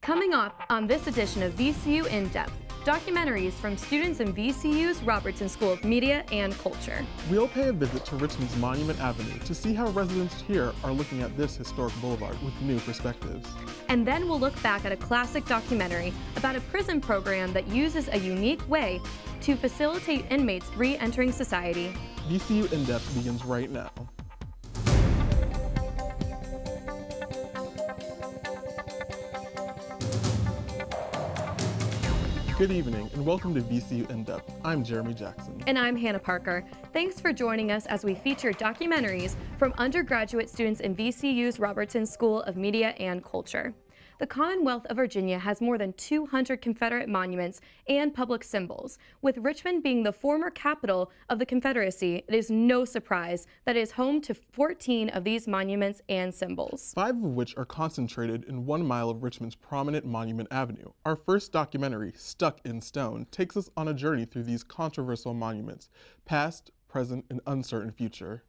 Coming up on this edition of VCU In-Depth, documentaries from students in VCU's Robertson School of Media and Culture. We'll pay a visit to Richmond's Monument Avenue to see how residents here are looking at this historic boulevard with new perspectives. And then we'll look back at a classic documentary about a prison program that uses a unique way to facilitate inmates re-entering society. VCU In-Depth begins right now. Good evening and welcome to VCU In-Depth. I'm Jeremy Jackson. And I'm Hannah Parker. Thanks for joining us as we feature documentaries from undergraduate students in VCU's Robertson School of Media and Culture. The Commonwealth of Virginia has more than 200 Confederate monuments and public symbols. With Richmond being the former capital of the Confederacy, it is no surprise that it is home to 14 of these monuments and symbols. 5 of which are concentrated in 1 mile of Richmond's prominent Monument Avenue. Our first documentary, Stuck in Stone, takes us on a journey through these controversial monuments, past, present, and uncertain future.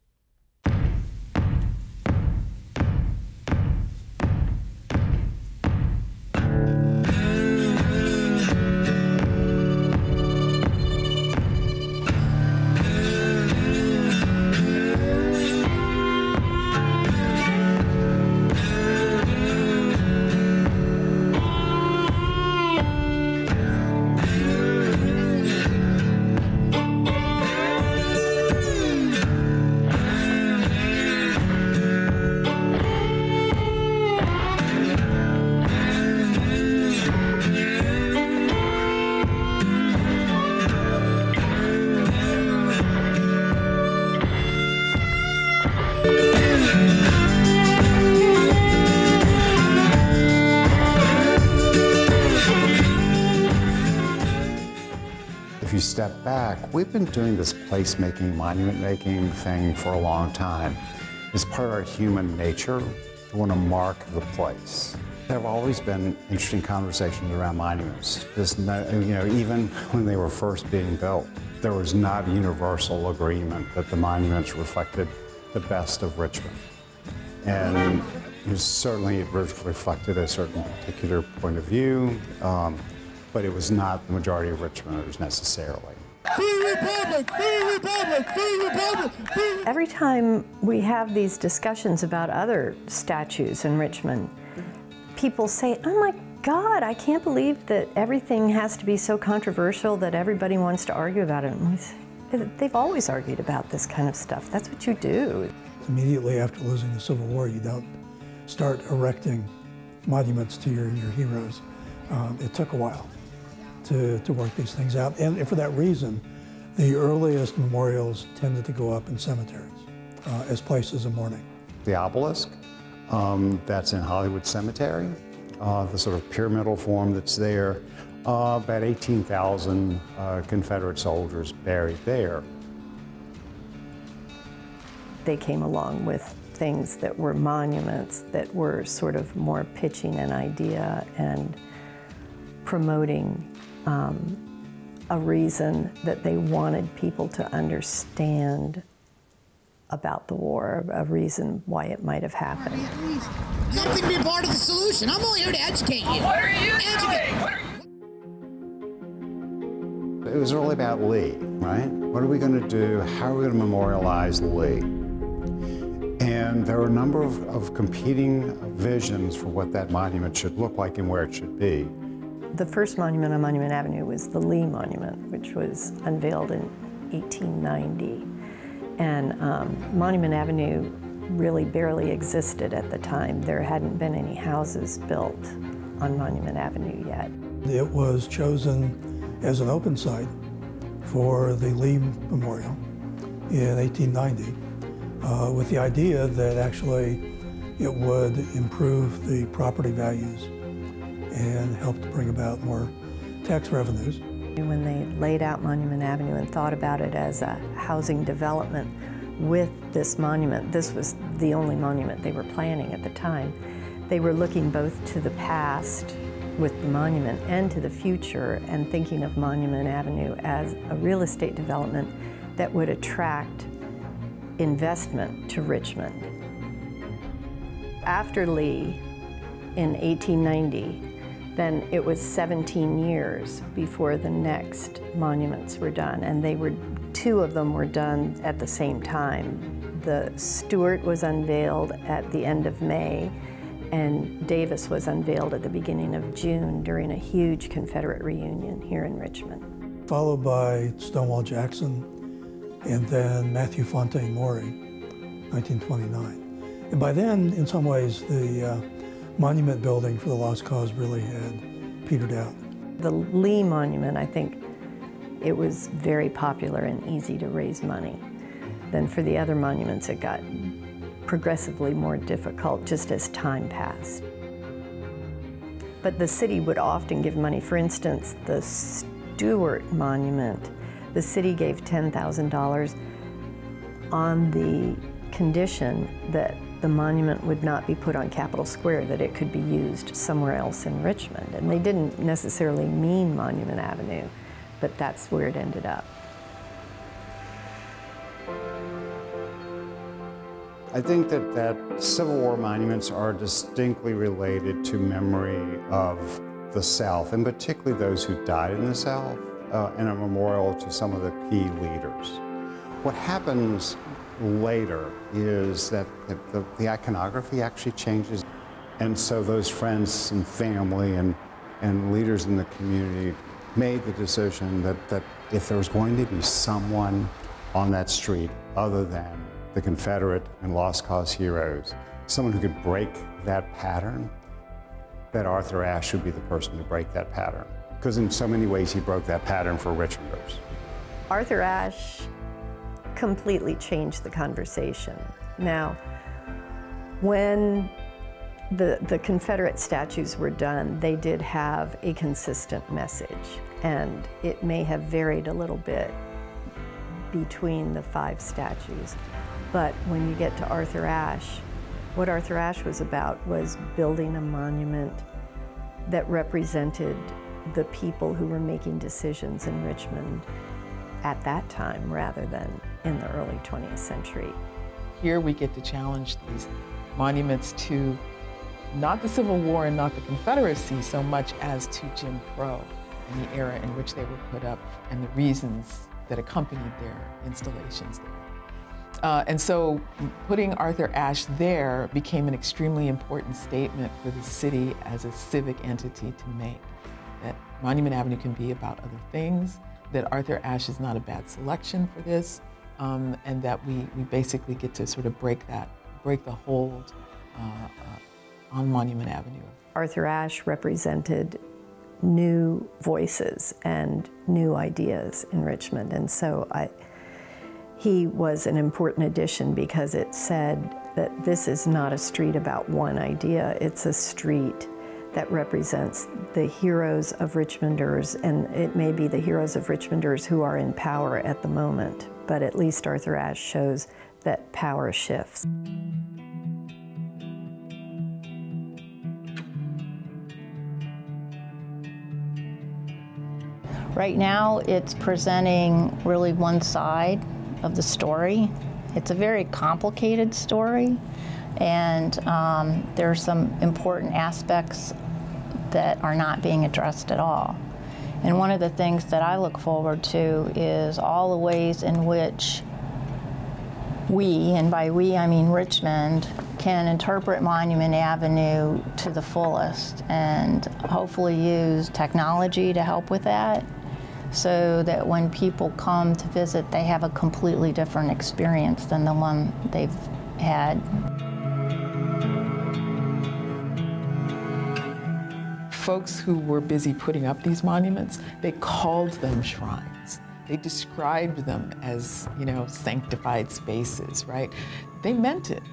If you step back, we've been doing this place-making, monument-making thing for a long time. It's part of our human nature to want to mark the place. There have always been interesting conversations around monuments. Even when they were first being built, there was not a universal agreement that the monuments reflected the best of Richmond. And it reflected a certain particular point of view. But it was not the majority of Richmonders necessarily. Free Republic! Free Republic! Free Republic! Free... Every time we have these discussions about other statues in Richmond, people say, oh my God, I can't believe that everything has to be so controversial that everybody wants to argue about it. And we say, they've always argued about this kind of stuff. That's what you do. Immediately after losing the Civil War, you don't start erecting monuments to your heroes. It took a while to work these things out. And for that reason, the earliest memorials tended to go up in cemeteries as places of mourning. The obelisk, that's in Hollywood Cemetery, the sort of pyramidal form that's there, about 18,000 Confederate soldiers buried there. They came along with things that were monuments that were sort of more pitching an idea and promoting a reason that they wanted people to understand about the war, a reason why it might have happened. You have to be a part of the solution. I'm only here to educate you. What are you doing? It was really about Lee, right? What are we going to do? How are we going to memorialize Lee? And there were a number of competing visions for what that monument should look like and where it should be. The first monument on Monument Avenue was the Lee Monument, which was unveiled in 1890. And Monument Avenue really barely existed at the time. There hadn't been any houses built on Monument Avenue yet. It was chosen as an open site for the Lee Memorial in 1890 with the idea that actually it would improve the property values and help to bring about more tax revenues. When they laid out Monument Avenue and thought about it as a housing development with this monument, this was the only monument they were planning at the time. They were looking both to the past with the monument and to the future and thinking of Monument Avenue as a real estate development that would attract investment to Richmond. After Lee, in 1890, then it was 17 years before the next monuments were done, and two of them were done at the same time. The Stewart was unveiled at the end of May, and Davis was unveiled at the beginning of June during a huge Confederate reunion here in Richmond. Followed by Stonewall Jackson, and then Matthew Fontaine Maury, 1929. And by then, in some ways, the monument building for the Lost Cause really had petered out. The Lee Monument, I think, it was very popular and easy to raise money. Then for the other monuments, it got progressively more difficult just as time passed. But the city would often give money. For instance, the Stewart Monument, the city gave $10,000 on the condition that the monument would not be put on Capitol Square, that it could be used somewhere else in Richmond. And they didn't necessarily mean Monument Avenue, but that's where it ended up. I think that Civil War monuments are distinctly related to memory of the South, and particularly those who died in the South, and a memorial to some of the key leaders. What happens later is that the iconography actually changes, and so those friends and family and leaders in the community made the decision that if there was going to be someone on that street other than the Confederate and Lost Cause heroes, someone who could break that pattern, that Arthur Ashe would be the person to break that pattern. Because in so many ways he broke that pattern for Richmonders. Arthur Ashe completely changed the conversation. Now, when the Confederate statues were done, they did have a consistent message, and it may have varied a little bit between the 5 statues. But when you get to Arthur Ashe, what Arthur Ashe was about was building a monument that represented the people who were making decisions in Richmond at that time rather than in the early 20th century. Here we get to challenge these monuments to not the Civil War and not the Confederacy so much as to Jim Crow and the era in which they were put up and the reasons that accompanied their installations there. And so putting Arthur Ashe there became an extremely important statement for the city as a civic entity to make, that Monument Avenue can be about other things, that Arthur Ashe is not a bad selection for this, and that we basically get to sort of break the hold on Monument Avenue. Arthur Ashe represented new voices and new ideas in Richmond, and so he was an important addition because it said that this is not a street about one idea, it's a street that represents the heroes of Richmonders, and it may be the heroes of Richmonders who are in power at the moment, but at least Arthur Ashe shows that power shifts. Right now, it's presenting really one side of the story. It's a very complicated story, and there are some important aspects that are not being addressed at all. And one of the things that I look forward to is all the ways in which we, and by we I mean Richmond, can interpret Monument Avenue to the fullest and hopefully use technology to help with that, so that when people come to visit, they have a completely different experience than the one they've had. Folks who were busy putting up these monuments, they called them shrines. They described them as, sanctified spaces, right? They meant it.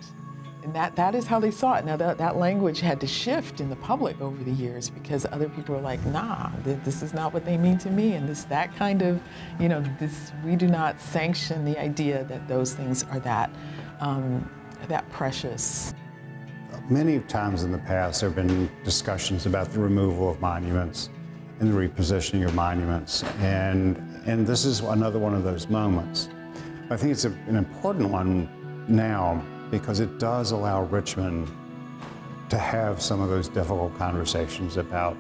And that is how they saw it. Now that language had to shift in the public over the years because other people were like, nah, this is not what they mean to me, and that kind of, we do not sanction the idea that those things are that precious. Many times in the past there have been discussions about the removal of monuments and the repositioning of monuments, and this is another one of those moments. I think it's an important one now, because it does allow Richmond to have some of those difficult conversations about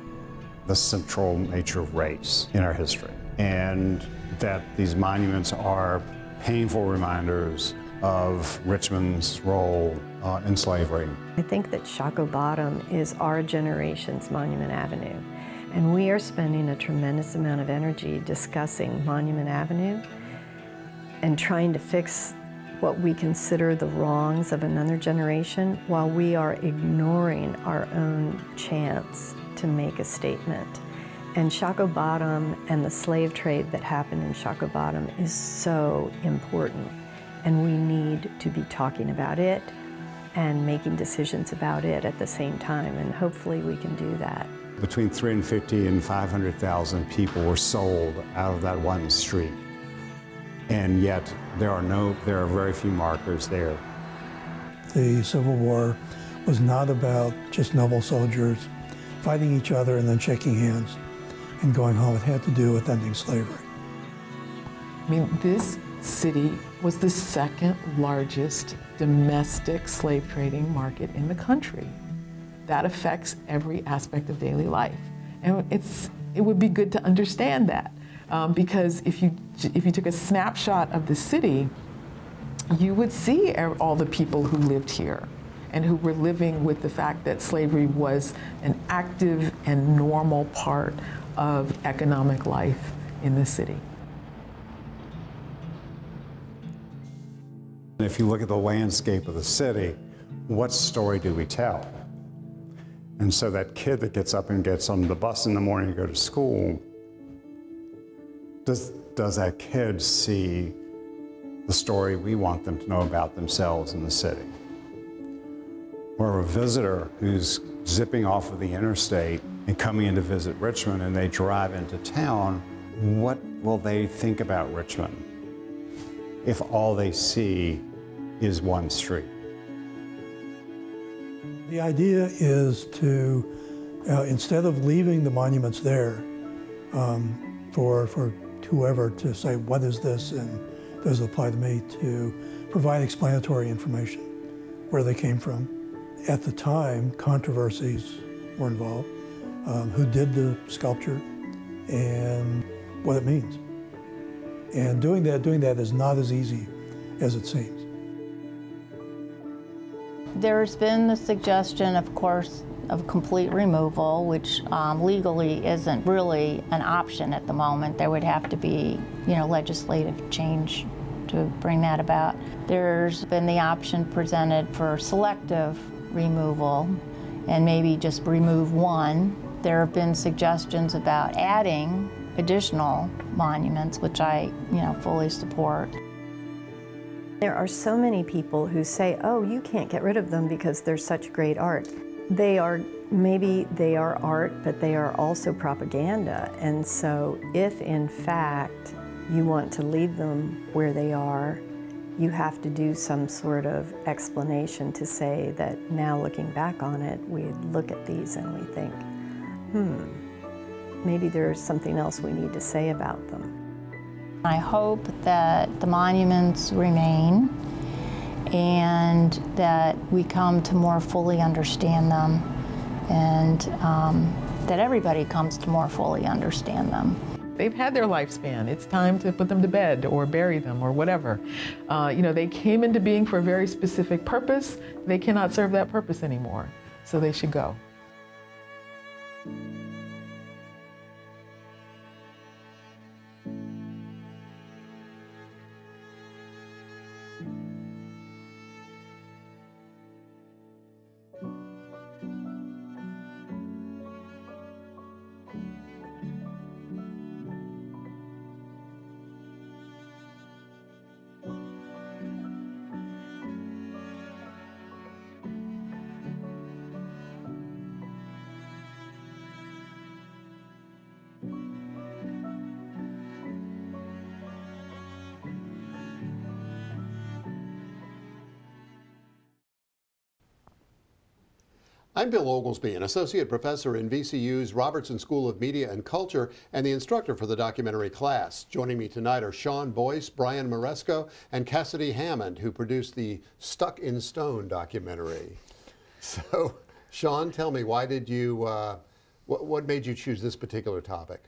the central nature of race in our history, and that these monuments are painful reminders of Richmond's role in slavery. I think that Shockoe Bottom is our generation's Monument Avenue, and we are spending a tremendous amount of energy discussing Monument Avenue and trying to fix what we consider the wrongs of another generation while we are ignoring our own chance to make a statement. And Shockoe Bottom and the slave trade that happened in Shockoe Bottom is so important. And we need to be talking about it and making decisions about it at the same time. And hopefully we can do that. Between 350 and 500,000 people were sold out of that one street. And yet there are very few markers there. The Civil War was not about just noble soldiers fighting each other and then shaking hands and going home. It had to do with ending slavery. I mean, this city was the second largest domestic slave trading market in the country. That affects every aspect of daily life. And it would be good to understand that. Because if you took a snapshot of the city, you would see all the people who lived here and who were living with the fact that slavery was an active and normal part of economic life in the city. If you look at the landscape of the city, what story do we tell? And so that kid that gets up and gets on the bus in the morning to go to school, does that kid see the story we want them to know about themselves in the city? Or a visitor who's zipping off of the interstate and coming in to visit Richmond and they drive into town, what will they think about Richmond if all they see is one street? The idea is to, instead of leaving the monuments there for whoever to say, what is this and does it apply to me, to provide explanatory information, where they came from. At the time, controversies were involved, who did the sculpture and what it means. And doing that is not as easy as it seems. There's been the suggestion, of course, of complete removal, which legally isn't really an option at the moment. There would have to be, legislative change to bring that about. There's been the option presented for selective removal and maybe just remove one. There have been suggestions about adding additional monuments, which I, fully support. There are so many people who say, oh, you can't get rid of them because they're such great art. Maybe they are art, but they are also propaganda. And so if in fact you want to leave them where they are, you have to do some sort of explanation to say that now looking back on it, we look at these and we think, maybe there's something else we need to say about them. I hope that the monuments remain and that we come to more fully understand them, and that everybody comes to more fully understand them. They've had their lifespan. It's time to put them to bed or bury them or whatever. They came into being for a very specific purpose. They cannot serve that purpose anymore, so they should go. I'm Bill Oglesby, an associate professor in VCU's Robertson School of Media and Culture and the instructor for the documentary class. Joining me tonight are Sean Boyce, Brian Maresco, and Cassidy Hammond, who produced the Stuck in Stone documentary. So, Sean, tell me, why did you, what made you choose this particular topic?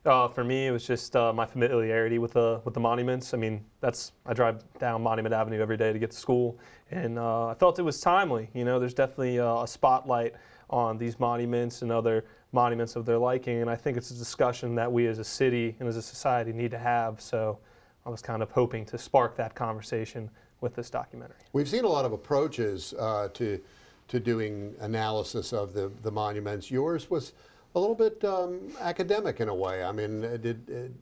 For me, it was just my familiarity with the monuments. I mean, I drive down Monument Avenue every day to get to school, and I felt it was timely. You know, there's definitely a spotlight on these monuments and other monuments of their liking, and I think it's a discussion that we as a city and as a society need to have. So I was kind of hoping to spark that conversation with this documentary. We've seen a lot of approaches to doing analysis of the monuments. Yours was a little bit academic in a way. I mean,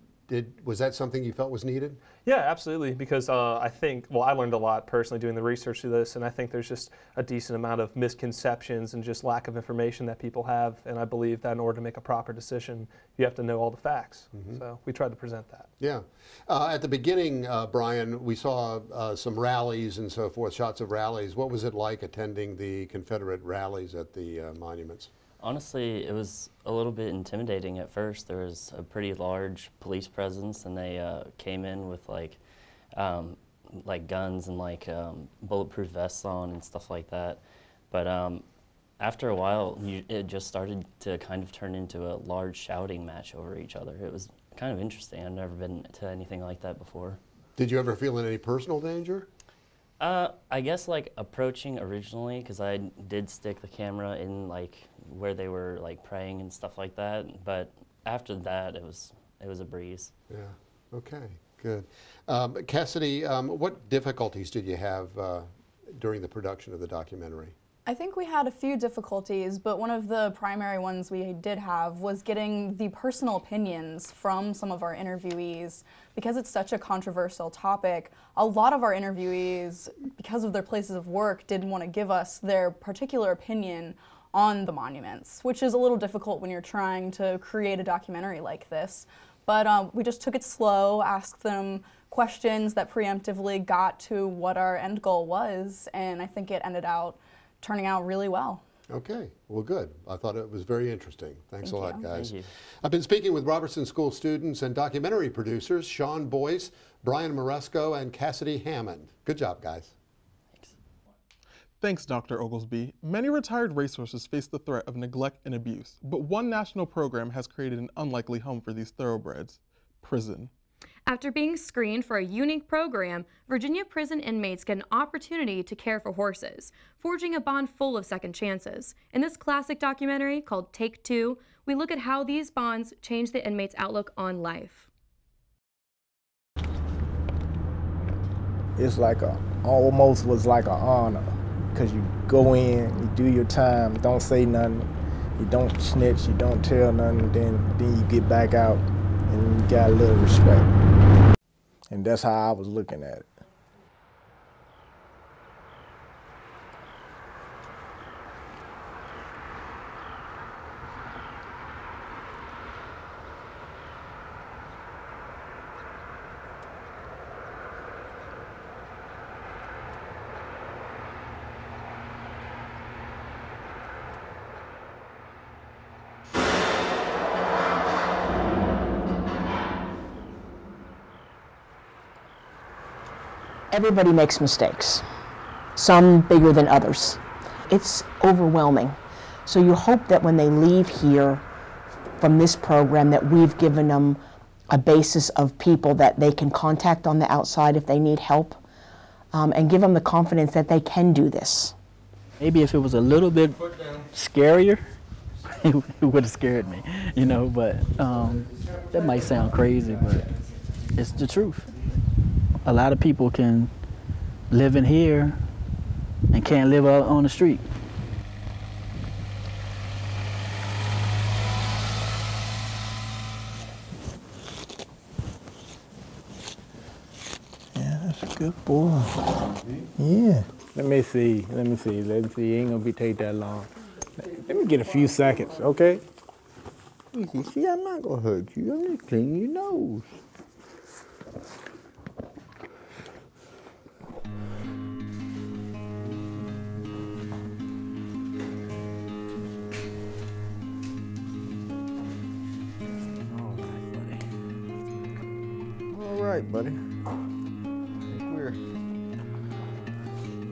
was that something you felt was needed? Yeah, absolutely, because I think, well, I learned a lot personally doing the research to this, and I think there's just a decent amount of misconceptions and just lack of information that people have, and I believe that in order to make a proper decision, you have to know all the facts. So we tried to present that. Yeah. At the beginning, Brian, we saw some rallies and so forth, shots of rallies. What was it like attending the Confederate rallies at the monuments? Honestly, it was a little bit intimidating at first. There was a pretty large police presence, and they came in with like guns and bulletproof vests on and stuff like that. But after a while, it just started to kind of turn into a large shouting match over each other. It was kind of interesting. I've never been to anything like that before. Did you ever feel in any personal danger? I guess approaching originally, because I did stick the camera in where they were praying and stuff like that. But after that, it was a breeze. Yeah. Okay. Good. Cassidy, what difficulties did you have during the production of the documentary? I think we had a few difficulties, but one of the primary ones we did have was getting the personal opinions from some of our interviewees. Because it's such a controversial topic, a lot of our interviewees, because of their places of work, didn't want to give us their particular opinion on the monuments, which is a little difficult when you're trying to create a documentary like this. But we just took it slow, asked them questions that preemptively got to what our end goal was, and I think it ended out turning out really well. Okay, well good. I thought it was very interesting. Thanks a lot, guys. Thank you. I've been speaking with Robertson School students and documentary producers Sean Boyce, Brian Moresco, and Cassidy Hammond. Good job, guys. Thanks, Dr. Oglesby. Many retired racehorses face the threat of neglect and abuse, but one national program has created an unlikely home for these thoroughbreds: prison. After being screened for a unique program, Virginia prison inmates get an opportunity to care for horses, forging a bond full of second chances. In this classic documentary called Take Two, we look at how these bonds change the inmates' outlook on life. It's almost was like an honor, because you go in, you do your time, don't say nothing, you don't snitch, you don't tell nothing, then you get back out and you got a little respect. And that's how I was looking at it. Everybody makes mistakes, some bigger than others. It's overwhelming. So you hope that when they leave here from this program that we've given them a basis of people that they can contact on the outside if they need help, and give them the confidence that they can do this. Maybe if it was a little bit scarier, it would have scared me, you know, but that might sound crazy, but it's the truth. A lot of people can live in here and can't live out on the street. Yeah, that's a good boy. Yeah. Let me see. It ain't gonna take that long. Let me get a few seconds, okay? See, I'm not gonna hurt you. I'm just cleaning your nose. All right, buddy. I think we're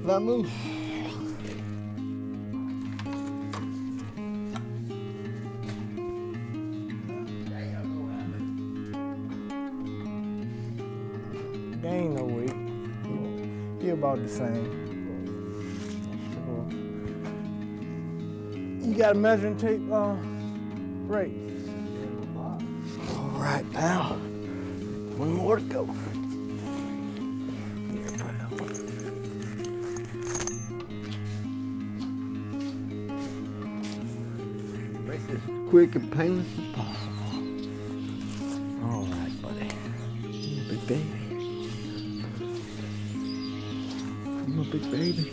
that move. gain no weight. He about the same. You got a measuring tape, Ray? All right, pal. One more to go. Here, pal. Make this quick and painless as possible. All right, buddy. You big baby. You a big baby.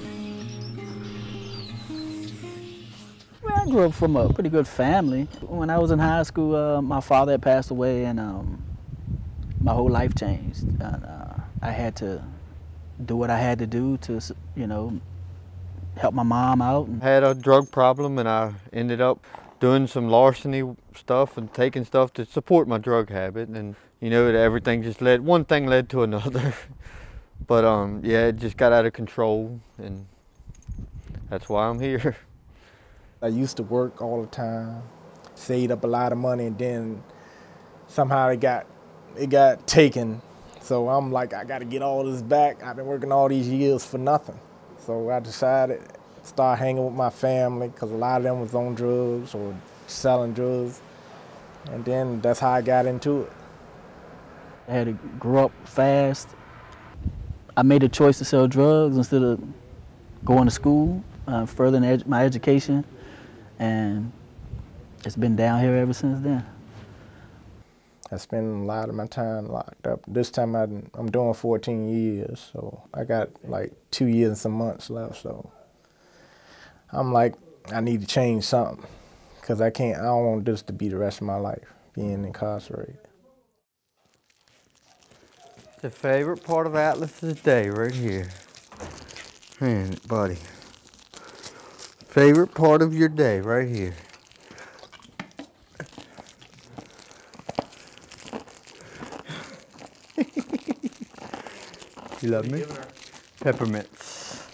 Well, I grew up from a pretty good family. When I was in high school, my father had passed away, and my whole life changed. And, I had to do what I had to do to, you know, help my mom out. I had a drug problem, and I ended up doing some larceny stuff and taking stuff to support my drug habit. And you know, everything just one thing led to another. But yeah, it just got out of control, and that's why I'm here. I used to work all the time, saved up a lot of money, and then somehow it got taken. So I'm like, I got to get all this back. I've been working all these years for nothing. So I decided to start hanging with my family, because a lot of them was on drugs or selling drugs. And then that's how I got into it. I had to grow up fast. I made a choice to sell drugs instead of going to school, furthering my education. And it's been down here ever since then. I spend a lot of my time locked up. This time I'm doing 14 years, so I got like 2 years and some months left. So I'm like, I need to change something, because I don't want this to be the rest of my life, being incarcerated. The favorite part of Atlas's day right here. Man, buddy. Favorite part of your day right here. You love me? Peppermints.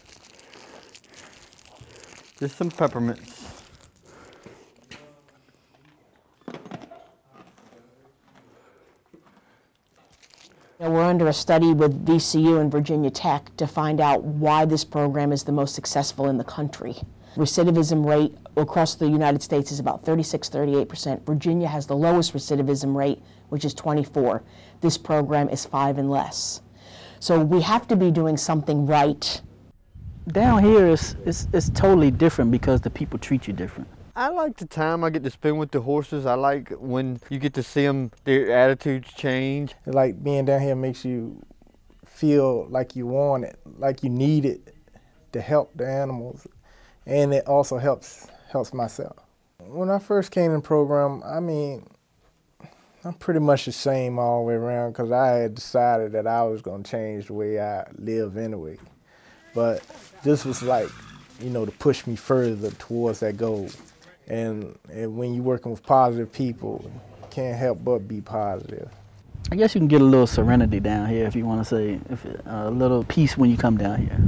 Just some peppermints. We're under a study with VCU and Virginia Tech to find out why this program is the most successful in the country. Recidivism rate across the United States is about 36–38%. Virginia has the lowest recidivism rate, which is 24%. This program is 5 and less. So we have to be doing something right. Down here, it's totally different because the people treat you different. I like the time I get to spend with the horses. I like when you get to see them, their attitudes change. Like being down here makes you feel like you want it, like you need it to help the animals. And it also helps myself. When I first came in the program, I mean, I'm pretty much the same all the way around, because I had decided that I was going to change the way I live anyway. But this was like, you know, to push me further towards that goal. And when you're working with positive people, you can't help but be positive. I guess you can get a little serenity down here, if you want to say, a little peace when you come down here.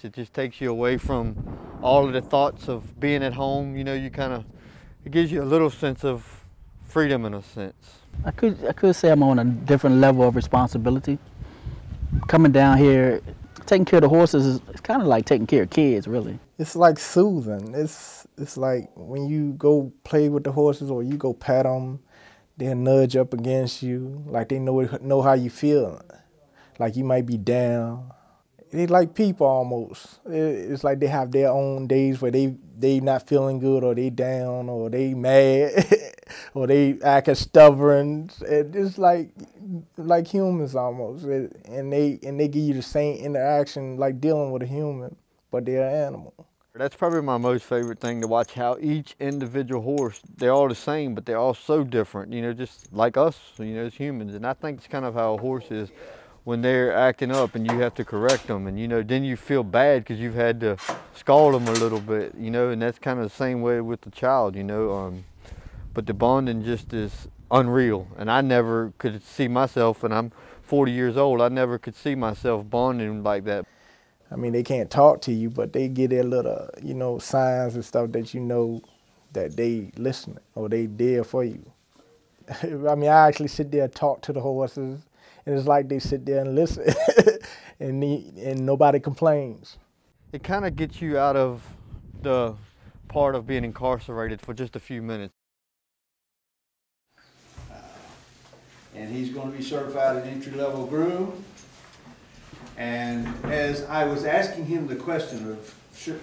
It just takes you away from all of the thoughts of being at home. You know, it gives you a little sense of freedom in a sense. I could say I'm on a different level of responsibility. Coming down here, taking care of the horses is kind of like taking care of kids, really. It's like soothing. It's like when you go play with the horses or you go pet them, they'll nudge up against you, like they know how you feel. Like you might be down. They like people almost. It's like they have their own days where they not feeling good, or they down, or they mad, or they acting stubborn. It's like humans almost, and they give you the same interaction like dealing with a human, but they're an animal. That's probably my most favorite thing, to watch how each individual horse, they're all the same, but they're all so different, you know, just like us, you know, as humans. And I think it's kind of how a horse is when they're acting up and you have to correct them, and, you know, then you feel bad because you've had to scald them a little bit, you know, and that's kind of the same way with the child, you know. But the bonding just is unreal, and I never could see myself, and I'm 40 years old, I never could see myself bonding like that. I mean, they can't talk to you, but they get their little, you know, signs and stuff that you know that they listening or they there for you. I mean, I actually sit there and talk to the horses, And it's like they sit there and listen, and nobody complains. It kind of gets you out of the part of being incarcerated for just a few minutes. And he's going to be certified in entry-level groom. And as I was asking him the question of,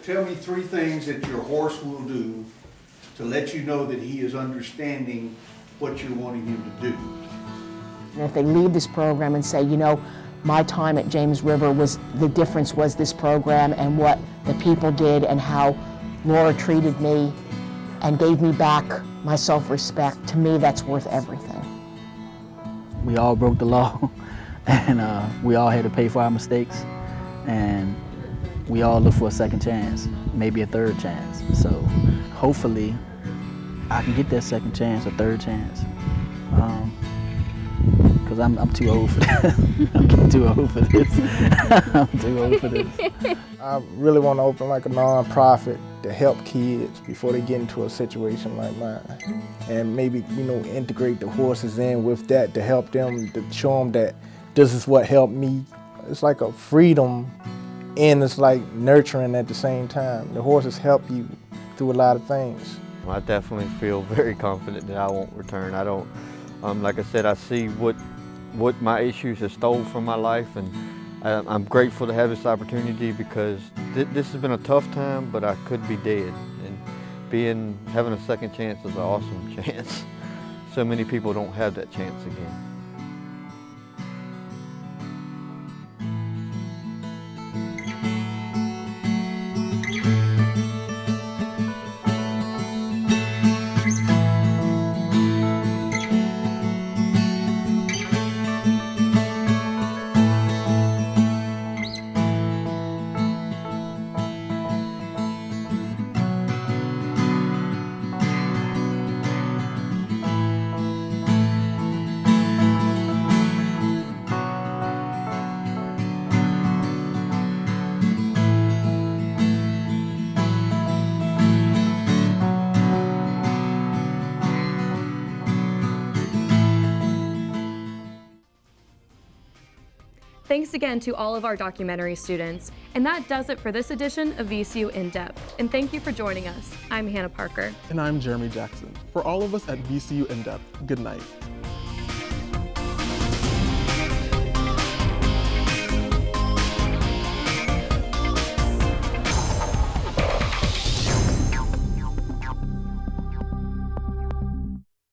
tell me 3 things that your horse will do to let you know that he is understanding what you're wanting him to do. And if they leave this program and say, you know, my time at James River the difference was this program and what the people did and how Laura treated me and gave me back my self-respect, to me that's worth everything. We all broke the law and we all had to pay for our mistakes, and we all look for a second chance, maybe a third chance. So hopefully I can get that second chance, a third chance. Because I'm too old for this. I'm getting too old for this. I'm too old for this. I really want to open like a non-profit to help kids before they get into a situation like mine. And maybe, you know, integrate the horses in with that to help them, to show them that this is what helped me. It's like a freedom and it's like nurturing at the same time. The horses help you through a lot of things. I definitely feel very confident that I won't return. I don't, like I said, I see what my issues have stole from my life, and I'm grateful to have this opportunity because this has been a tough time, but I could be dead. And having a second chance is an awesome chance. So many people don't have that chance again. Thanks again to all of our documentary students. And that does it for this edition of VCU In-Depth. And thank you for joining us. I'm Hannah Parker. And I'm Jeremy Jackson. For all of us at VCU In-Depth, good night.